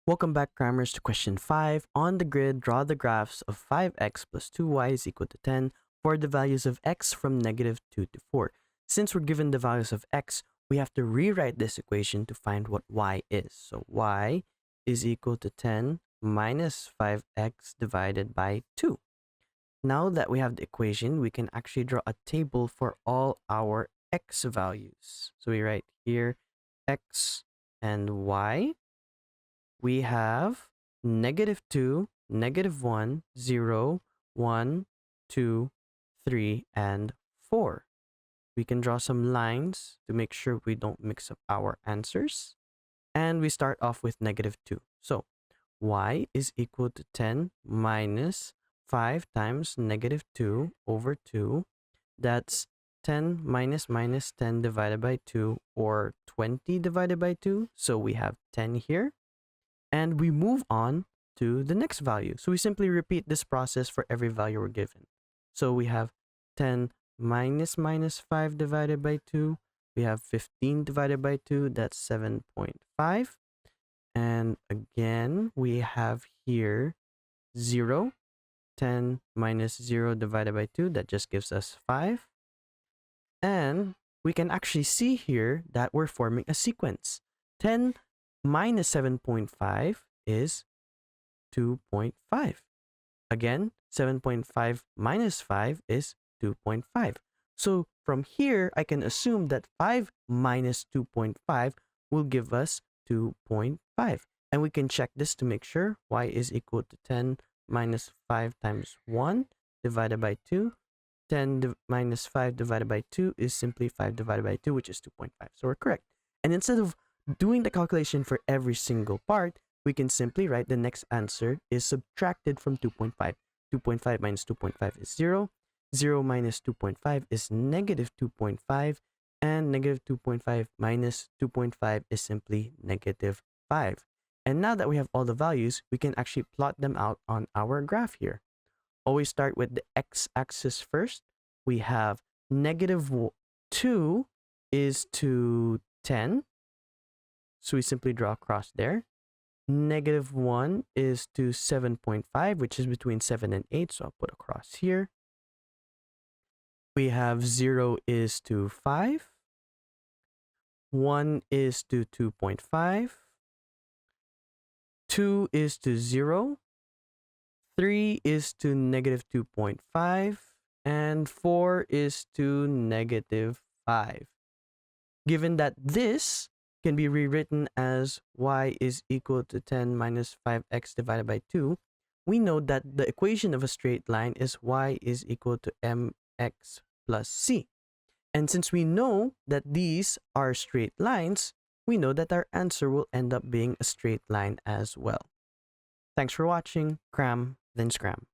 Welcome back, Crammers, to question 5. On the grid, draw the graphs of 5x plus 2y is equal to 10 for the values of x from negative 2 to 4. Since we're given the values of x, we have to rewrite this equation to find what y is. So y is equal to 10 minus 5x divided by 2. Now that we have the equation, we can actually draw a table for all our x values. So we write here x and y. We have negative 2, negative 1, 0, 1, 2, 3, and 4. We can draw some lines to make sure we don't mix up our answers. And we start off with negative 2. So y is equal to 10 minus 5 times negative 2 over 2. That's 10 minus 10 divided by 2, or 20 divided by 2. So we have 10 here. And we move on to the next value. So we simply repeat this process for every value we're given. So we have 10 minus 5 divided by 2. We have 15 divided by 2. That's 7.5. And again, we have here 0. 10 minus 0 divided by 2. That just gives us 5. And we can actually see here that we're forming a sequence. 10 minus 7.5 is 2.5. Again, 7.5 minus 5 is 2.5. So from here, I can assume that 5 minus 2.5 will give us 2.5. And we can check this to make sure y is equal to 10 minus 5 times 1 divided by 2. 10 minus 5 divided by 2 is simply 5 divided by 2, which is 2.5. So we're correct. And instead of doing the calculation for every single part, we can simply write the next answer is subtracted from 2.5. 2.5 minus 2.5 is 0. 0 minus 2.5 is negative 2.5. And negative 2.5 minus 2.5 is simply negative 5. And now that we have all the values, we can actually plot them out on our graph here. Always start with the x-axis first. We have negative 2 is to 10. So we simply draw a cross there. Negative 1 is to 7.5, which is between 7 and 8. So I'll put a cross here. We have 0 is to 5. 1 is to 2.5. 2 is to 0. 3 is to negative 2.5. And 4 is to negative 5. Given that this can be rewritten as y is equal to 10 minus 5x divided by 2, we know that the equation of a straight line is y is equal to mx plus c. And since we know that these are straight lines, we know that our answer will end up being a straight line as well. Thanks for watching. Cram, then scram.